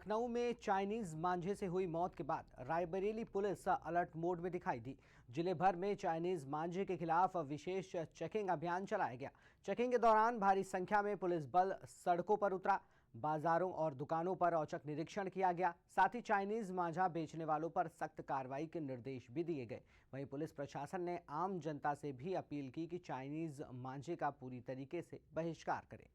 लखनऊ में चाइनीज मांझे से हुई मौत के बाद रायबरेली पुलिस अलर्ट मोड में दिखाई दी। जिले भर में चाइनीज मांझे के खिलाफ विशेष चेकिंग अभियान चलाया गया। चेकिंग के दौरान भारी संख्या में पुलिस बल सड़कों पर उतरा। बाजारों और दुकानों पर औचक निरीक्षण किया गया। साथ ही चाइनीज मांझा बेचने वालों पर सख्त कार्रवाई के निर्देश भी दिए गए। वहीं पुलिस प्रशासन ने आम जनता से भी अपील की कि चाइनीज मांझे का पूरी तरीके से बहिष्कार करें।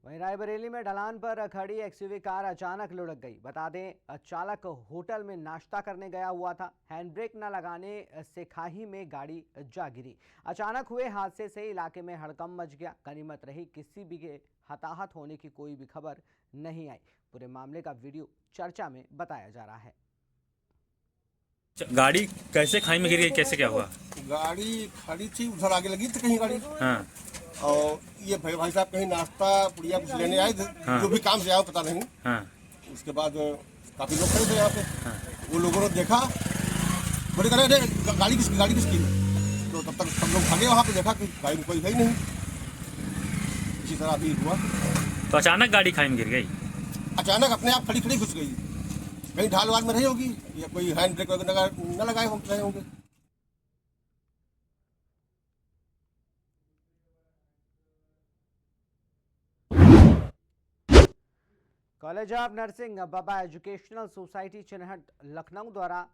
वहीं रायबरेली में ढलान पर खड़ी एक्सयूवी कार अचानक लुढ़क गई। बता दें, चालक होटल में नाश्ता करने गया हुआ था। हैंड ब्रेक न लगाने से खाई में गाड़ी जा गिरी। अचानक हुए हादसे से इलाके में हड़कंप मच गया। गनीमत रही किसी भी के हताहत होने की कोई भी खबर नहीं आई। पूरे मामले का वीडियो चर्चा में बताया जा रहा है। गाड़ी कैसे खाई में गिर गई, कैसे क्या हुआ? गाड़ी खड़ी थी, उधर आगे लगी थी कहीं गाड़ी। हाँ। और ये भाई साहब कहीं नाश्ता पुड़िया कुछ लेने आए थे। हाँ। जो भी काम से आया पता नहीं। हाँ। उसके बाद काफी लोग खड़े थे यहाँ पे। हाँ। वो लोगों ने देखा, बोले कह रहे गाड़ी किसकी। तो तब तक सब लोग भागे वहाँ पे, देखा कि गाड़ी में कोई है ही नहीं। इसी तरह अभी हुआ। तो अचानक गाड़ी खाई में गिर गई? अचानक अपने आप खड़ी घुस गई। कहीं ढाल वाल में रही होगी या कोई हैंड ब्रेक न लगाए होंगे। College of nursing Baba educational society Chinhat Lucknow द्वारा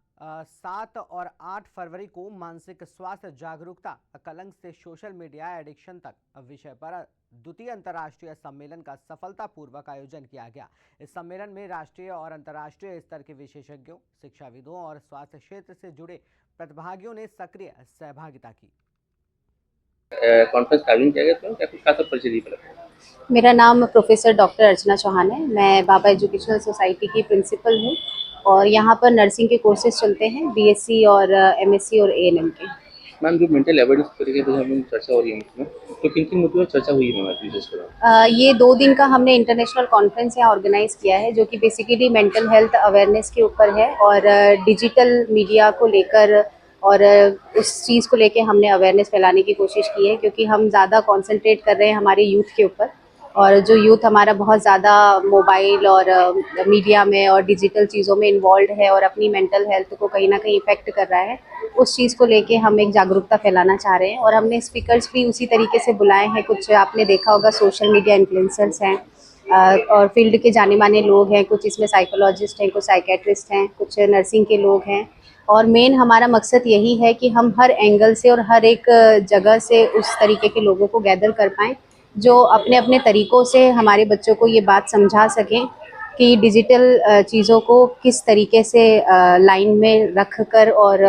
7 और 8 फरवरी को मानसिक स्वास्थ्य जागरूकता कलंक से सोशल मीडिया एडिक्शन तक विषय पर द्वितीय अंतर्राष्ट्रीय सम्मेलन का सफलतापूर्वक आयोजन किया गया। इस सम्मेलन में राष्ट्रीय और अंतर्राष्ट्रीय स्तर के विशेषज्ञों, शिक्षाविदों और स्वास्थ्य क्षेत्र से जुड़े प्रतिभागियों ने सक्रिय सहभागिता की। कॉन्फ्रेंस का आयोजन किया गया, तो क्या कुछ खास परिचय दी? मेरा नाम प्रोफेसर डॉक्टर अर्चना चौहान है। मैं बाबा एजुकेशनल सोसाइटी की प्रिंसिपल हूँ और यहाँ पर नर्सिंग के कोर्सेज चलते हैं, बीएससी और एमएससी और एएनएम के। मैम, जो मेंटल एविडेंस तरीके से हम चर्चा हो रही है इसमें, तो किन मुद्दों पर चर्चा हुई है मैम? ये 2 दिन का हमने इंटरनेशनल कॉन्फ्रेंस यहाँ ऑर्गेनाइज किया है, जो कि बेसिकली मेंटल हेल्थ अवेयरनेस के ऊपर है और डिजिटल मीडिया को लेकर और उस चीज़ को लेके हमने अवेयरनेस फैलाने की कोशिश की है, क्योंकि हम ज़्यादा कंसंट्रेट कर रहे हैं हमारे यूथ के ऊपर। और जो यूथ हमारा बहुत ज़्यादा मोबाइल और मीडिया में और डिजिटल चीज़ों में इन्वॉल्व है और अपनी मेंटल हेल्थ को कहीं ना कहीं इफेक्ट कर रहा है, उस चीज़ को लेके हम एक जागरूकता फैलाना चाह रहे हैं। और हमने स्पीकर्स भी उसी तरीके से बुलाए हैं। कुछ आपने देखा होगा सोशल मीडिया इन्फ्लुएंसर्स हैं और फील्ड के जाने माने लोग हैं। कुछ इसमें साइकोलॉजिस्ट हैं, कुछ साइकेट्रिस्ट हैं, कुछ नर्सिंग के लोग हैं। और मेन हमारा मकसद यही है कि हम हर एंगल से और हर एक जगह से उस तरीके के लोगों को गैदर कर पाएँ, जो अपने अपने तरीक़ों से हमारे बच्चों को ये बात समझा सकें कि डिजिटल चीज़ों को किस तरीके से लाइन में रख कर और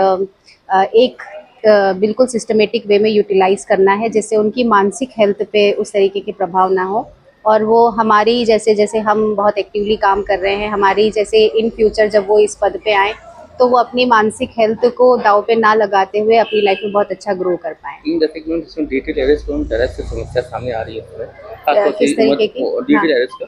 एक बिल्कुल सिस्टमेटिक वे में यूटिलाइज़ करना है, जिससे उनकी मानसिक हेल्थ पे उस तरीके के प्रभाव ना हो। और वो हमारी जैसे हम बहुत एक्टिवली काम कर रहे हैं, हमारी जैसे इन फ्यूचर जब वो इस पद पे आएँ तो वो अपनी मानसिक हेल्थ को दाव पे ना लगाते हुए अपनी लाइफ में बहुत अच्छा ग्रो कर पाएँ। जैसे कि इसमें डिजिटल एरेस्ट से समस्या सामने आ रही है, किस तरीके की? डिजिटल एरेस्ट का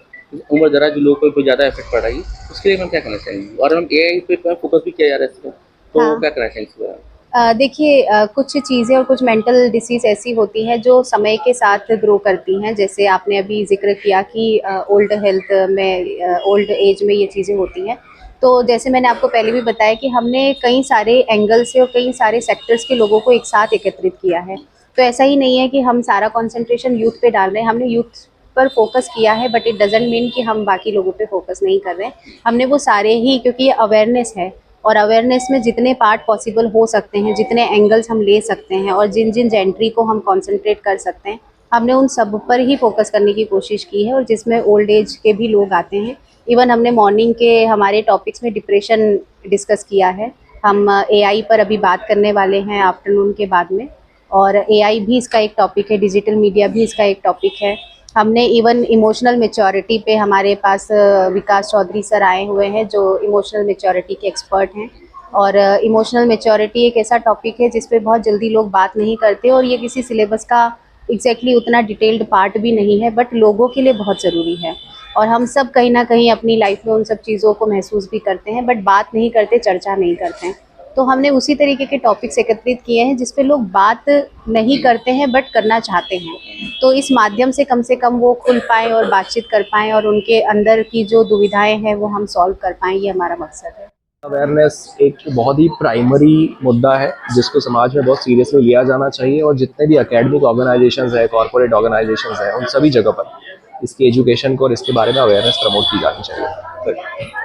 उम्र दराज जो लोगों को ज़्यादा इफेक्ट पड़ रही है, उसके लिए हम क्या करना चाहेंगे? और हम एआई पे फोकस भी किया जा रहा है इसमें, तो क्या करना चाहिए? देखिए, कुछ चीज़ें और कुछ मेंटल डिसीज़ ऐसी होती हैं जो समय के साथ ग्रो करती हैं। जैसे आपने अभी जिक्र किया कि ओल्ड हेल्थ में, ओल्ड एज में ये चीज़ें होती हैं। तो जैसे मैंने आपको पहले भी बताया कि हमने कई सारे एंगल से और कई सारे सेक्टर्स के लोगों को एक साथ एकत्रित किया है। तो ऐसा ही नहीं है कि हम सारा कंसंट्रेशन यूथ पे डाल रहे हैं। हमने यूथ पर फोकस किया है, बट इट डजंट मीन कि हम बाकी लोगों पे फोकस नहीं कर रहे हैं। हमने वो सारे ही, क्योंकि ये अवेयरनेस है और अवेयरनेस में जितने पार्ट पॉसिबल हो सकते हैं, जितने एंगल्स हम ले सकते हैं और जिन जिन जेंट्री को हम कॉन्सेंट्रेट कर सकते हैं, हमने उन सब पर ही फोकस करने की कोशिश की है। और जिसमें ओल्ड एज के भी लोग आते हैं। इवन हमने मॉर्निंग के हमारे टॉपिक्स में डिप्रेशन डिस्कस किया है। हम एआई पर अभी बात करने वाले हैं आफ्टरनून के बाद में, और एआई भी इसका एक टॉपिक है, डिजिटल मीडिया भी इसका एक टॉपिक है। हमने इवन इमोशनल मैच्योरिटी पे, हमारे पास विकास चौधरी सर आए हुए हैं जो इमोशनल मैच्योरिटी के एक्सपर्ट हैं। और इमोशनल मैच्योरिटी एक ऐसा टॉपिक है जिस पे बहुत जल्दी लोग बात नहीं करते और ये किसी सिलेबस का एग्जैक्टली उतना डिटेल्ड पार्ट भी नहीं है, बट लोगों के लिए बहुत ज़रूरी है। और हम सब कहीं ना कहीं अपनी लाइफ में उन सब चीज़ों को महसूस भी करते हैं, बट बात नहीं करते, चर्चा नहीं करते हैं। तो हमने उसी तरीके के टॉपिक्स एकत्रित किए हैं जिस पे लोग बात नहीं करते हैं बट करना चाहते हैं। तो इस माध्यम से कम वो खुल पाएँ और बातचीत कर पाएँ और उनके अंदर की जो दुविधाएं हैं वो हम सॉल्व कर पाएँ, ये हमारा मकसद है। अवेयरनेस एक बहुत ही प्राइमरी मुद्दा है जिसको समाज में बहुत सीरियसली लिया जाना चाहिए और जितने भी एकेडमिक ऑर्गेनाइजेशंस हैं, कॉर्पोरेट ऑर्गेनाइजेशंस हैं, उन सभी जगह पर इसकी एजुकेशन को और इसके बारे में अवेयरनेस प्रमोट की जानी चाहिए।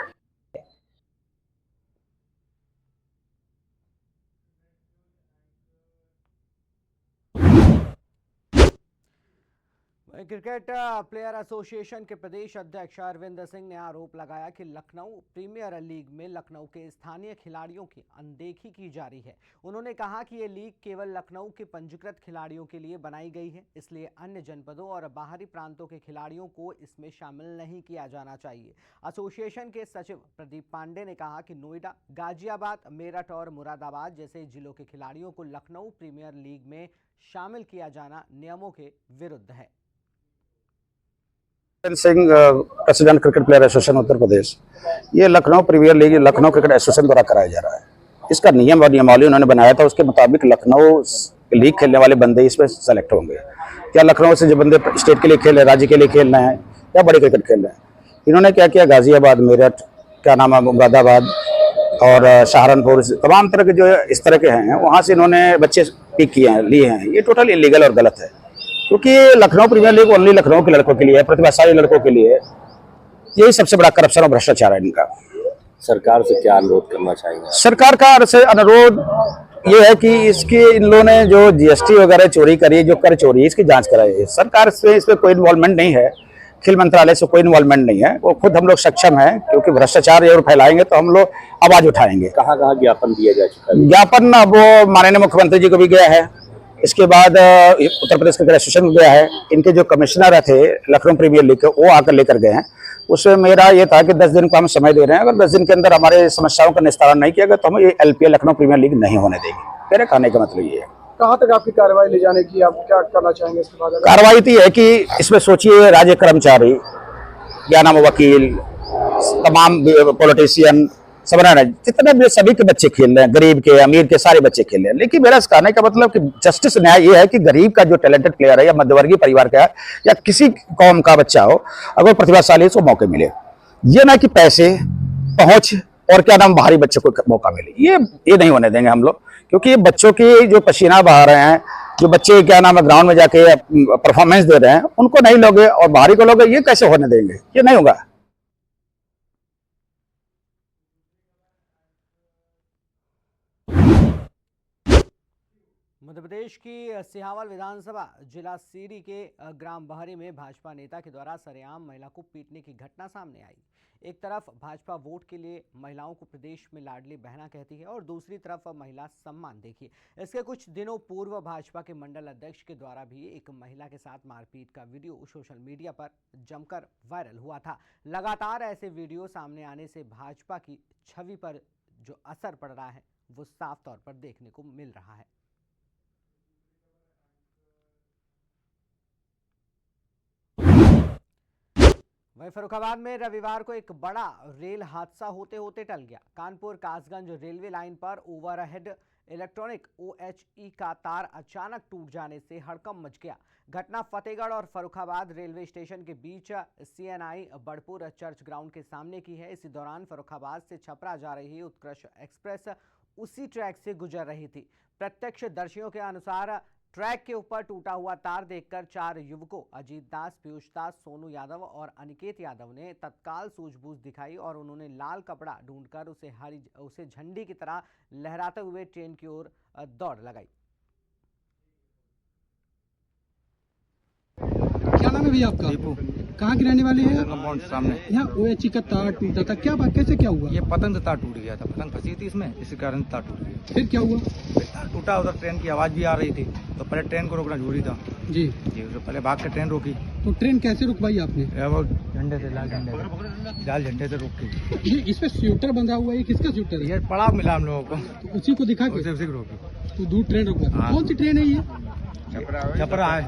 क्रिकेट प्लेयर एसोसिएशन के प्रदेश अध्यक्ष अरविंद सिंह ने आरोप लगाया कि लखनऊ प्रीमियर लीग में लखनऊ के स्थानीय खिलाड़ियों की अनदेखी की जा रही है। उन्होंने कहा कि ये लीग केवल लखनऊ के पंजीकृत खिलाड़ियों के लिए बनाई गई है, इसलिए अन्य जनपदों और बाहरी प्रांतों के खिलाड़ियों को इसमें शामिल नहीं किया जाना चाहिए। एसोसिएशन के सचिव प्रदीप पांडे ने कहा कि नोएडा, गाजियाबाद, मेरठ और मुरादाबाद जैसे जिलों के खिलाड़ियों को लखनऊ प्रीमियर लीग में शामिल किया जाना नियमों के विरुद्ध है। Singh, president cricket player association Uttar Pradesh. ये Lucknow premiere league Lucknow cricket association द्वारा कराया जा रहा है। इसका नियम और नियमावली उन्होंने बनाया था, उसके मुताबिक लखनऊ लीग खेलने वाले बंदे इसमें सेलेक्ट होंगे। क्या लखनऊ से जो बंदे स्टेट के लिए खेल रहे हैं, राज्य के लिए खेल रहे हैं या बड़े क्रिकेट खेल रहे हैं, इन्होंने क्या किया, गाजियाबाद, मेरठ, क्या नाम है, मुरादाबाद और सहारनपुर, तमाम तरह के जो इस तरह के हैं वहाँ से इन्होंने बच्चे पिक किए हैं, लिए हैं। ये टोटल इलीगल और गलत है, क्योंकि Lucknow premiere League only Lucknow के लड़कों के लिए है, प्रतिभाशाली लड़कों के लिए। यही सबसे बड़ा करप्शन और भ्रष्टाचार है इनका। सरकार से क्या अनुरोध करना चाहिए? सरकार का अनुरोध ये है कि इसके इन लोगों ने जो जीएसटी वगैरह चोरी करी, जो कर चोरी, इसकी जांच कराई। सरकार से इसमें कोई इन्वॉल्वमेंट नहीं है, खेल मंत्रालय से कोई इन्वॉल्वमेंट नहीं है। वो खुद हम लोग सक्षम हैं, क्योंकि भ्रष्टाचार और फैलाएंगे तो हम लोग आवाज उठाएंगे। कहाँ कहाँ ज्ञापन दिया जा चुका है? ज्ञापन अब वो माननीय मुख्यमंत्री जी को भी गया है, इसके बाद उत्तर प्रदेश क्रिकेट एसोसिएशन में गया है। इनके जो कमिश्नर थे लखनऊ प्रीमियर लीग के, वो आकर लेकर गए हैं। उसमें मेरा ये था कि 10 दिन का हम समय दे रहे हैं, अगर 10 दिन के अंदर हमारे समस्याओं का निस्तारण नहीं किया गया तो हम ये LPL लखनऊ प्रीमियर लीग नहीं होने देंगे। मेरे कहने का मतलब ये है। कहाँ तक आपकी कार्रवाई ले जाने की, आप क्या करना चाहेंगे इसके बाद? कार्रवाई तो है कि इसमें सोचिए, राज्य कर्मचारी, क्या नाम, वकील, तमाम पॉलिटिशियन, सब जितने भी सभी के बच्चे खेल रहे हैं, गरीब के, अमीर के, सारे बच्चे खेल रहे हैं। लेकिन मेरा कहने का मतलब कि जस्टिस, न्याय ये है कि गरीब का जो टैलेंटेड प्लेयर है या मध्यवर्गीय परिवार का है या किसी कौम का बच्चा हो, अगर प्रतिभाशाली है तो मौके मिले। ये ना कि पैसे, पहुंच और क्या नाम, बाहरी बच्चे को मौका मिले, ये नहीं होने देंगे हम लोग। क्योंकि ये बच्चों की जो पसीना बहा रहे हैं, जो बच्चे क्या नाम है ग्राउंड में जाके परफॉर्मेंस दे रहे हैं, उनको नहीं लोगे और बाहरी को लोगे, ये कैसे होने देंगे? ये नहीं होगा। मध्य प्रदेश की सिहावल विधानसभा जिला सीरी के ग्राम बहरी में भाजपा नेता के द्वारा सरेआम महिला को पीटने की घटना सामने आई। एक तरफ भाजपा वोट के लिए महिलाओं को प्रदेश में लाडली बहना कहती है और दूसरी तरफ महिला सम्मान देखिए। इसके कुछ दिनों पूर्व भाजपा के मंडल अध्यक्ष के द्वारा भी एक महिला के साथ मारपीट का वीडियो सोशल मीडिया पर जमकर वायरल हुआ था। लगातार ऐसे वीडियो सामने आने से भाजपा की छवि पर जो असर पड़ रहा है वो साफ तौर पर देखने को मिल रहा है। वहीं फर्रुखाबाद में रविवार को एक बड़ा रेल हादसा होते होते टल गया। कानपुर कासगंज रेलवे लाइन पर ओवरहेड इलेक्ट्रॉनिक OHE का तार अचानक टूट जाने से हड़कंप मच गया। घटना फतेहगढ़ और फर्रुखाबाद रेलवे स्टेशन के बीच CNI बड़पुर चर्च ग्राउंड के सामने की है। इसी दौरान फर्रुखाबाद से छपरा जा रही उत्कर्ष एक्सप्रेस उसी ट्रैक से गुजर रही थी। प्रत्यक्षदर्शियों के अनुसार ट्रैक के ऊपर टूटा हुआ तार देखकर 4 युवकों अजीत दास, पीयूष दास, सोनू यादव और अनिकेत यादव ने तत्काल सूझबूझ दिखाई और उन्होंने लाल कपड़ा ढूंढकर उसे झंडी की तरह लहराते हुए ट्रेन की ओर दौड़ लगाई। क्या नाम है भैया आपका? दीपू। कहाँ की रहने वाले हैं? कंपाउंड सामने। यहाँ OHE का तार टूटा था, क्या बात, कैसे क्या हुआ? ये पतंग तार टूट गया था, पतंग फंसी थी इसमें, इसी कारण तार टूट गया। फिर क्या हुआ? तार टूटा, उधर ट्रेन की आवाज भी आ रही थी तो पहले ट्रेन को रोकना जरूरी था। जी तो पहले भाग के ट्रेन रोकी। तो ट्रेन कैसे रुकवाई आपने? वो झंडे से, लाल झंडे से रोक के। ये इसमें स्वेटर बंधा हुआ है, किसका स्वेटर है? ये पड़ाव मिला हम लोगों को, तो उसी को दिखा के उसी को रोकी। तो दूर ट्रेन रुकवा। कौन सी ट्रेन है ये? छपरा है।